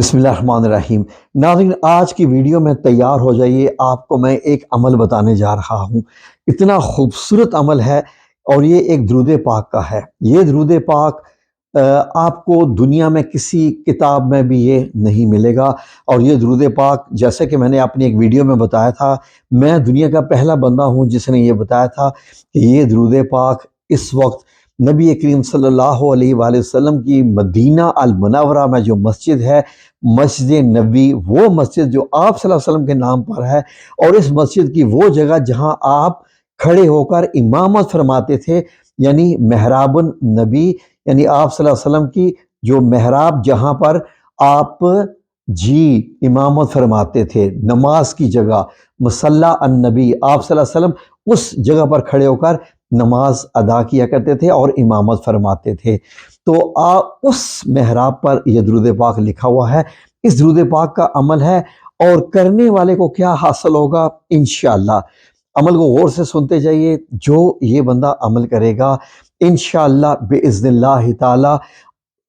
بسم اللہ الرحمن الرحیم۔ ناظرین، آج کی ویڈیو میں تیار ہو جائیے، آپ کو میں ایک عمل بتانے جا رہا ہوں۔ اتنا خوبصورت عمل ہے اور یہ ایک درود پاک کا ہے۔ یہ درود پاک آپ کو دنیا میں کسی کتاب میں بھی یہ نہیں ملے گا، اور یہ درود پاک جیسے کہ میں نے اپنی ایک ویڈیو میں بتایا تھا، میں دنیا کا پہلا بندہ ہوں جس نے یہ بتایا تھا کہ یہ درود پاک اس وقت نبی کریم صلی اللہ علیہ وآلہ وسلم کی مدینہ المنورہ میں جو مسجد ہے، مسجد نبوی، وہ مسجد جو آپ صلی اللہ علیہ وسلم کے نام پر ہے، اور اس مسجد کی وہ جگہ جہاں آپ کھڑے ہو کر امامت فرماتے تھے، یعنی محراب النبی، یعنی آپ صلی اللہ علیہ وسلم کی جو محراب جہاں پر آپ امامت فرماتے تھے، نماز کی جگہ، مصلی النبی، آپ صلی اللہ علیہ وسلم اس جگہ پر کھڑے ہو کر نماز ادا کیا کرتے تھے اور امامت فرماتے تھے۔ تو اس محراب پر یہ درود پاک لکھا ہوا ہے۔ اس درود پاک کا عمل ہے، اور کرنے والے کو کیا حاصل ہوگا انشاءاللہ۔ عمل کو غور سے سنتے جائیے۔ جو یہ بندہ عمل کرے گا انشاءاللہ باذن اللہ تعالی،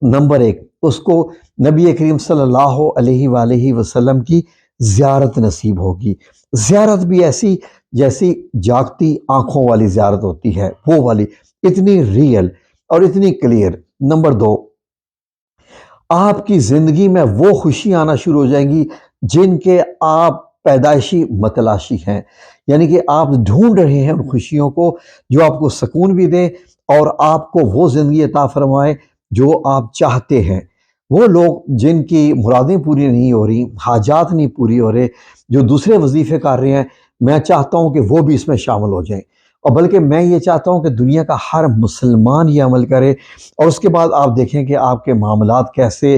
نمبر 1، اس کو نبی کریم صلی اللہ علیہ وآلہ وسلم کی زیارت نصیب ہوگی۔ زیارت بھی ایسی جیسی جاگتی آنکھوں والی زیارت ہوتی ہے، وہ والی، اتنی ریئل اور اتنی کلیئر۔ نمبر 2، آپ کی زندگی میں وہ خوشی آنا شروع ہو جائیں گی جن کے آپ پیدائشی متلاشی ہیں، یعنی کہ آپ ڈھونڈ رہے ہیں ان خوشیوں کو جو آپ کو سکون بھی دیں اور آپ کو وہ زندگی عطا فرمائے جو آپ چاہتے ہیں۔ وہ لوگ جن کی مرادیں پوری نہیں ہو رہی، حاجات نہیں پوری ہو رہے، جو دوسرے وظیفے کر رہے ہیں، میں چاہتا ہوں کہ وہ بھی اس میں شامل ہو جائیں، اور بلکہ میں یہ چاہتا ہوں کہ دنیا کا ہر مسلمان یہ عمل کرے، اور اس کے بعد آپ دیکھیں کہ آپ کے معاملات کیسے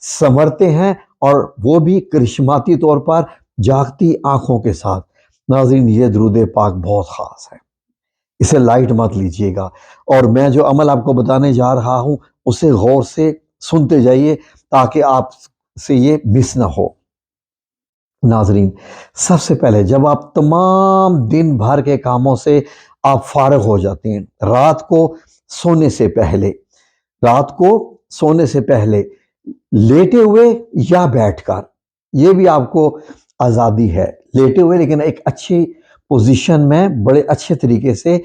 سنورتے ہیں، اور وہ بھی کرشماتی طور پر جاگتی آنکھوں کے ساتھ۔ ناظرین، یہ درود پاک بہت خاص ہے، اسے لائٹ مت لیجئے گا، اور میں جو عمل آپ کو بتانے جا رہا ہوں اسے غور سے سنتے جائیے تاکہ آپ سے یہ مس نہ ہو۔ ناظرین، سب سے پہلے جب آپ تمام دن بھر کے کاموں سے آپ فارغ ہو جاتے ہیں، رات کو سونے سے پہلے لیٹے ہوئے یا بیٹھ کر، یہ بھی آپ کو آزادی ہے، لیٹے ہوئے لیکن ایک اچھی پوزیشن میں، بڑے اچھے طریقے سے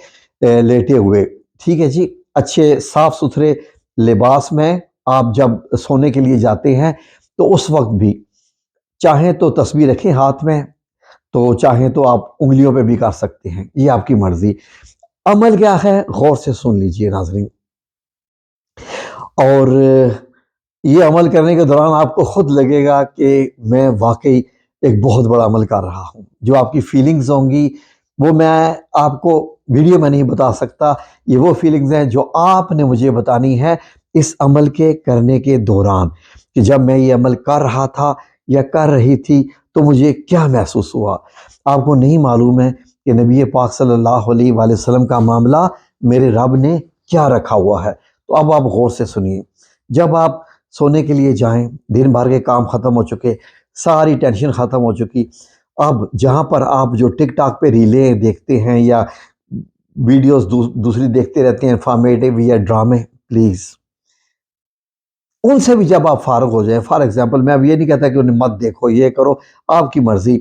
لیٹے ہوئے، ٹھیک ہے جی، اچھے صاف ستھرے لباس میں آپ جب سونے کے لیے جاتے ہیں تو اس وقت بھی چاہیں تو تسبیح رکھیں ہاتھ میں، تو چاہیں تو آپ انگلیوں پہ بھی کر سکتے ہیں، یہ آپ کی مرضی۔ عمل کیا ہے غور سے سن لیجئے ناظرین، اور یہ عمل کرنے کے دوران آپ کو خود لگے گا کہ میں واقعی ایک بہت بڑا عمل کر رہا ہوں۔ جو آپ کی فیلنگز ہوں گی وہ میں آپ کو ویڈیو میں نہیں بتا سکتا، یہ وہ فیلنگز ہیں جو آپ نے مجھے بتانی ہے اس عمل کے کرنے کے دوران، کہ جب میں یہ عمل کر رہا تھا یا کر رہی تھی تو مجھے کیا محسوس ہوا۔ آپ کو نہیں معلوم ہے کہ نبی پاک صلی اللہ علیہ وآلہ وسلم کا معاملہ میرے رب نے کیا رکھا ہوا ہے۔ تو اب آپ غور سے سنیے۔ جب آپ سونے کے لیے جائیں، دن بھر کے کام ختم ہو چکے، ساری ٹینشن ختم ہو چکی، اب جہاں پر آپ جو ٹک ٹاک پہ ریلیں دیکھتے ہیں یا ویڈیوز دوسری دیکھتے رہتے ہیں، انفارمیٹیو یا ڈرامے، پلیز ان سے بھی جب آپ فارغ ہو جائیں، فار ایگزامپل، میں اب یہ نہیں کہتا کہ انہیں مت دیکھو، یہ کرو، آپ کی مرضی،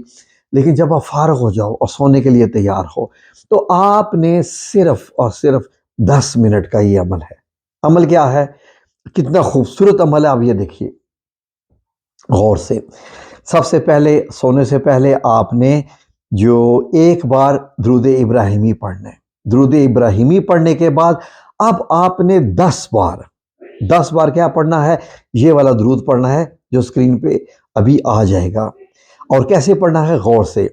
لیکن جب آپ فارغ ہو جاؤ اور سونے کے لیے تیار ہو، تو آپ نے صرف اور صرف 10 منٹ کا یہ عمل ہے۔ عمل کیا ہے؟ کتنا خوبصورت عمل ہے، آپ یہ دیکھیے غور سے۔ سب سے پہلے سونے سے پہلے آپ نے جو ایک بار درود ابراہیمی پڑھنا ہے۔ درود ابراہیمی پڑھنے کے بعد اب آپ نے 10 بار کیا پڑھنا ہے؟ یہ والا درود پڑھنا ہے جو سکرین پہ ابھی آ جائے گا۔ اور کیسے پڑھنا ہے؟ غور سے،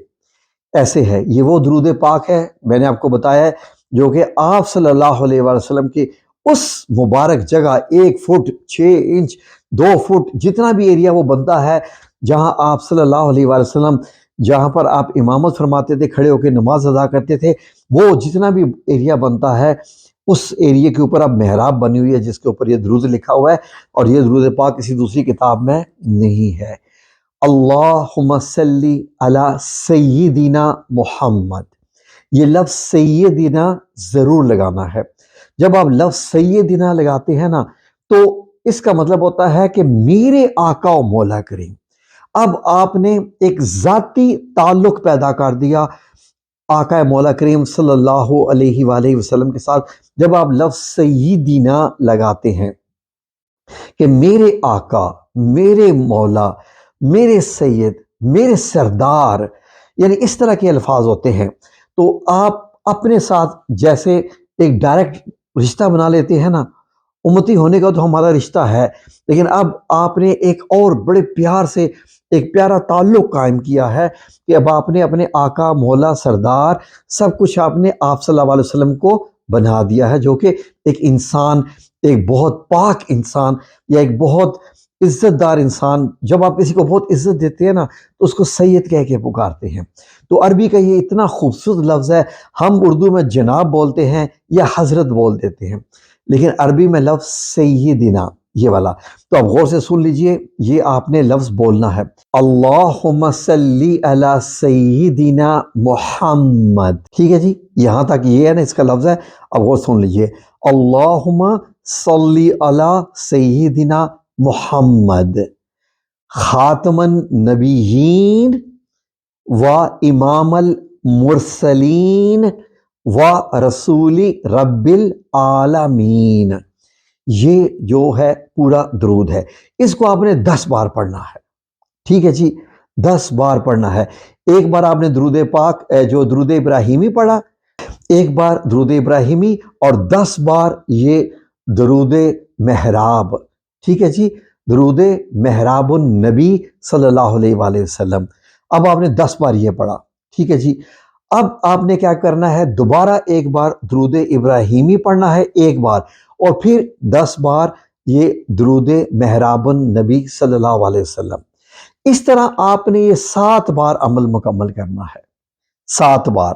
ایسے ہے، یہ وہ درود پاک ہے میں نے آپ کو بتایا ہے جو کہ آپ صلی اللہ علیہ وآلہ وسلم کی اس مبارک جگہ 1 فٹ 6 انچ 2 فٹ جتنا بھی ایریا وہ بنتا ہے، جہاں آپ صلی اللہ علیہ وآلہ وسلم، جہاں پر آپ امامت فرماتے تھے، کھڑے ہو کے نماز ادا کرتے تھے، وہ جتنا بھی ایریا بنتا ہے اس ایریے کے اوپر اب محراب بنی ہوئی ہے جس کے اوپر یہ درود لکھا ہوا ہے، اور یہ درود پاک کسی دوسری کتاب میں نہیں ہے۔ اللہم صلی علی سیدنا محمد، یہ لفظ سیدنا ضرور لگانا ہے۔ جب آپ لفظ سیدنا لگاتے ہیں نا تو اس کا مطلب ہوتا ہے کہ میرے آقا و مولا کریم. اب آپ نے ایک ذاتی تعلق پیدا کر دیا آقا مولا کریم صلی اللہ علیہ وآلہ وسلم کے ساتھ جب آپ لفظ سیدنا لگاتے ہیں کہ میرے آقا، میرے مولا، میرے سید، میرے سردار، یعنی اس طرح کے الفاظ ہوتے ہیں تو آپ اپنے ساتھ جیسے ایک ڈائریکٹ رشتہ بنا لیتے ہیں نا. امتی ہونے کا تو ہمارا رشتہ ہے، لیکن اب آپ نے ایک اور بڑے پیار سے ایک پیارا تعلق قائم کیا ہے کہ اب آپ نے اپنے آقا، مولا، سردار سب کچھ آپ نے آپ صلی اللہ علیہ وسلم کو بنا دیا ہے، جو کہ ایک انسان، ایک بہت پاک انسان یا ایک بہت عزت دار انسان. جب آپ کسی کو بہت عزت دیتے ہیں نا تو اس کو سید کہہ کے پکارتے ہیں. تو عربی کا یہ اتنا خوبصورت لفظ ہے. ہم اردو میں جناب بولتے ہیں یا حضرت بول دیتے ہیں، لیکن عربی میں لفظ سیدنا یہ والا. تو اب غور سے سن لیجئے، یہ آپ نے لفظ بولنا ہے اللہم صلی علی سیدنا محمد. ٹھیک ہے جی، یہاں تک یہ ہے نا اس کا لفظ ہے. اب غور سن لیجئے اللہم صلی علی سیدنا محمد خاتم النبیین و امام المرسلین و رسول رب العالمین. یہ جو ہے پورا درود ہے، اس کو آپ نے 10 بار پڑھنا ہے. ٹھیک ہے جی، 10 بار پڑھنا ہے. ایک بار آپ نے درود پاک جو درود ابراہیمی پڑھا، ایک بار درود ابراہیمی اور 10 بار یہ درود محراب. ٹھیک ہے جی، درود محراب النبی صلی اللہ علیہ وآلہ وسلم. اب آپ نے 10 بار یہ پڑھا. ٹھیک ہے جی، اب آپ نے کیا کرنا ہے، دوبارہ ایک بار درود ابراہیمی پڑھنا ہے ایک بار، اور پھر 10 بار یہ درود محراب النبی صلی اللہ علیہ وسلم. اس طرح آپ نے یہ 7 بار عمل مکمل کرنا ہے، 7 بار.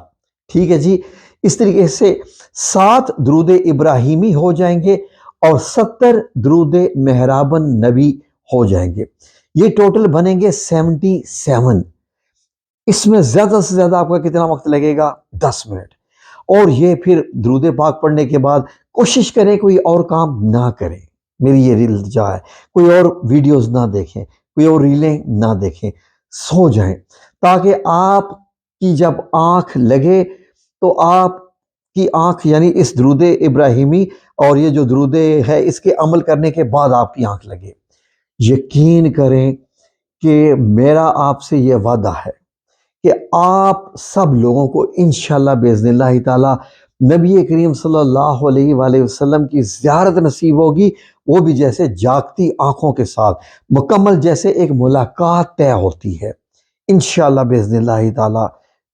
ٹھیک ہے جی، اس طریقے سے 7 درود ابراہیمی ہو جائیں گے اور 70 درود محراب النبی ہو جائیں گے. یہ ٹوٹل بنیں گے 77. اس میں زیادہ سے زیادہ آپ کا کتنا وقت لگے گا؟ 10 منٹ. اور یہ پھر درود پاک پڑھنے کے بعد کوشش کریں کوئی اور کام نہ کریں. میری یہ التجا ہے، کوئی اور ویڈیوز نہ دیکھیں، کوئی اور ریلیں نہ دیکھیں، سو جائیں تاکہ آپ کی جب آنکھ لگے تو آپ کی آنکھ یعنی اس درود ابراہیمی اور یہ جو درود ہے اس کے عمل کرنے کے بعد آپ کی آنکھ لگے. یقین کریں کہ میرا آپ سے یہ وعدہ ہے کہ آپ سب لوگوں کو انشاءاللہ باذن اللہ تعالی نبی کریم صلی اللہ علیہ وآلہ وسلم کی زیارت نصیب ہوگی، وہ بھی جیسے جاگتی آنکھوں کے ساتھ، مکمل جیسے ایک ملاقات طے ہوتی ہے. انشاءاللہ باذن اللہ تعالی،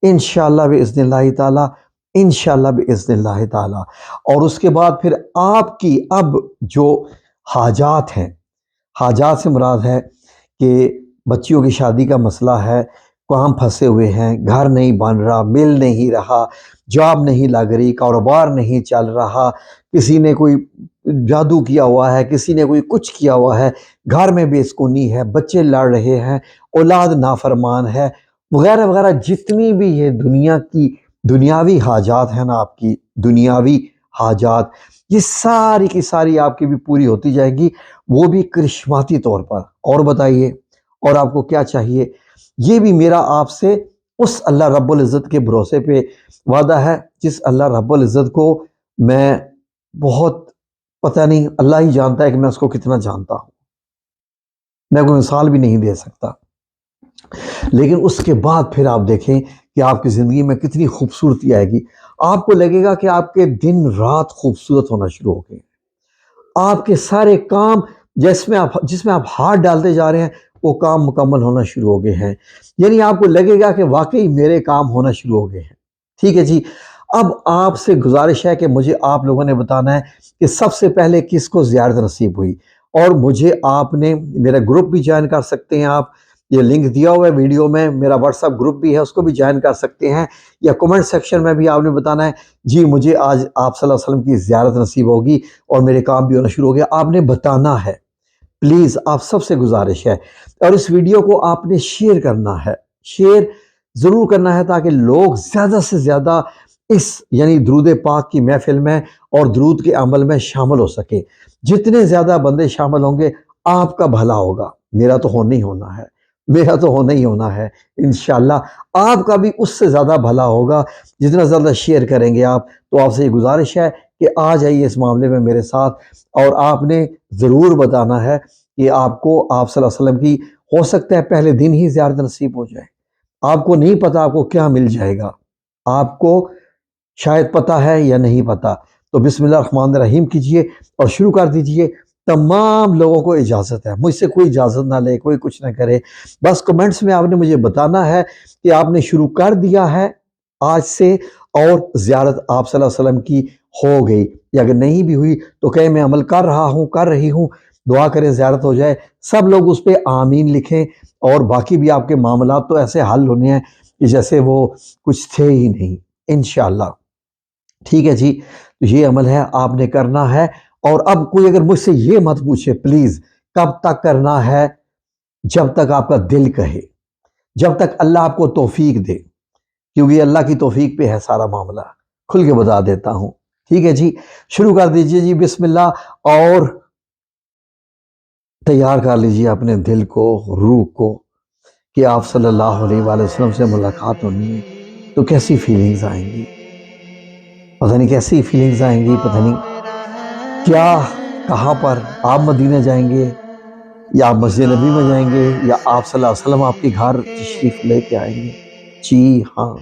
انشاءاللہ باذن اللہ تعالی، انشاءاللہ باذن اللہ تعالی. اور اس کے بعد پھر آپ کی اب جو حاجات ہیں، حاجات سے مراد ہے کہ بچیوں کی شادی کا مسئلہ ہے، کام پھنسے ہوئے ہیں، گھر نہیں بن رہا، مل نہیں رہا، جاب نہیں لگ رہی، کاروبار نہیں چل رہا، کسی نے کوئی جادو کیا ہوا ہے، کسی نے کوئی کچھ کیا ہوا ہے، گھر میں بے سکونی ہے، بچے لڑ رہے ہیں، اولاد نافرمان ہے، وغیرہ وغیرہ، جتنی بھی یہ دنیا کی دنیاوی حاجات ہیں نا، آپ کی دنیاوی حاجات، یہ ساری کی ساری آپ کی بھی پوری ہوتی جائے گی، وہ بھی کرشماتی طور پر. اور بتائیے اور آپ کو کیا چاہیے؟ یہ بھی میرا آپ سے اس اللہ رب العزت کے بھروسے پہ وعدہ ہے جس اللہ رب العزت کو میں بہت پتہ نہیں، اللہ ہی جانتا ہے کہ میں اس کو کتنا جانتا ہوں، میں کوئی مثال بھی نہیں دے سکتا. لیکن اس کے بعد پھر آپ دیکھیں کہ آپ کی زندگی میں کتنی خوبصورتی آئے گی. آپ کو لگے گا کہ آپ کے دن رات خوبصورت ہونا شروع ہو گئے. آپ کے سارے کام جس میں آپ ہاتھ ڈالتے جا رہے ہیں وہ کام مکمل ہونا شروع ہو گئے ہیں. یعنی آپ کو لگے گا کہ واقعی میرے کام ہونا شروع ہو گئے ہیں. ٹھیک ہے جی، اب آپ سے گزارش ہے کہ مجھے آپ لوگوں نے بتانا ہے کہ سب سے پہلے کس کو زیارت نصیب ہوئی. اور مجھے آپ نے میرا گروپ بھی جوائن کر سکتے ہیں، آپ یہ لنک دیا ہوا ہے ویڈیو میں، میرا واٹس ایپ گروپ بھی ہے، اس کو بھی جوائن کر سکتے ہیں. یا کمنٹ سیکشن میں بھی آپ نے بتانا ہے جی مجھے آج آپ صلی اللہ علیہ وسلم کی زیارت نصیب ہوگی اور میرے کام بھی ہونا شروع ہو گیا. آپ نے بتانا ہے، پلیز آپ سب سے گزارش ہے. اور اس ویڈیو کو آپ نے شیئر کرنا ہے، شیئر ضرور کرنا ہے تاکہ لوگ زیادہ سے زیادہ اس یعنی درود پاک کی محفل میں اور درود کے عمل میں شامل ہو سکے. جتنے زیادہ بندے شامل ہوں گے آپ کا بھلا ہوگا. میرا تو ہونا ہی ہونا ہے، میرا تو ہونا ہی ہونا ہے انشاءاللہ. آپ کا بھی اس سے زیادہ بھلا ہوگا جتنا زیادہ شیئر کریں گے آپ. تو آپ سے یہ گزارش ہے کہ آ جائیے اس معاملے میں میرے ساتھ، اور آپ نے ضرور بتانا ہے کہ آپ کو آپ صلی اللہ علیہ وسلم کی ہو سکتا ہے پہلے دن ہی زیارت نصیب ہو جائے. آپ کو نہیں پتا آپ کو کیا مل جائے گا، آپ کو شاید پتا ہے یا نہیں پتا. تو بسم اللہ الرحمن الرحیم کیجئے اور شروع کر دیجئے. تمام لوگوں کو اجازت ہے، مجھ سے کوئی اجازت نہ لے، کوئی کچھ نہ کرے. بس کمنٹس میں آپ نے مجھے بتانا ہے کہ آپ نے شروع کر دیا ہے آج سے، اور زیارت آپ صلی اللہ علیہ وسلم کی ہو گئی، یا اگر نہیں بھی ہوئی تو کہیں میں عمل کر رہا ہوں، کر رہی ہوں. دعا کریں زیارت ہو جائے. سب لوگ اس پہ آمین لکھیں. اور باقی بھی آپ کے معاملات تو ایسے حل ہونے ہیں کہ جیسے وہ کچھ تھے ہی نہیں انشاءاللہ. ٹھیک ہے جی، تو یہ عمل ہے آپ نے کرنا ہے. اور اب کوئی اگر مجھ سے یہ مت پوچھے پلیز کب تک کرنا ہے، جب تک آپ کا دل کہے، جب تک اللہ آپ کو توفیق دے، کیونکہ یہ اللہ کی توفیق پہ ہے سارا معاملہ. کھل کے بتا دیتا ہوں. ٹھیک ہے جی، شروع کر دیجئے جی. بسم اللہ. اور تیار کر لیجئے اپنے دل کو، روح کو، کہ آپ صلی اللہ علیہ وآلہ وسلم سے ملاقات ہونی ہے. تو کیسی فیلنگز آئیں گی، پتہ نہیں کیسی فیلنگز آئیں گی، پتہ نہیں کیا، کہاں پر آپ مدینہ جائیں گے، یا آپ مسجد نبی میں جائیں گے، یا آپ صلی اللہ علیہ وسلم آپ کے گھر تشریف لے کے آئیں گے. جی ہاں،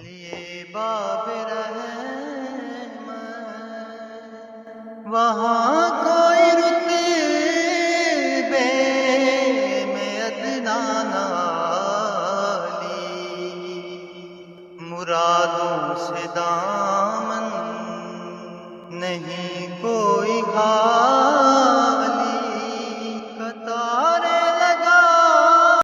وہاں کوئی رتبے میں ادنا نالی، مرادوں سے دامن نہیں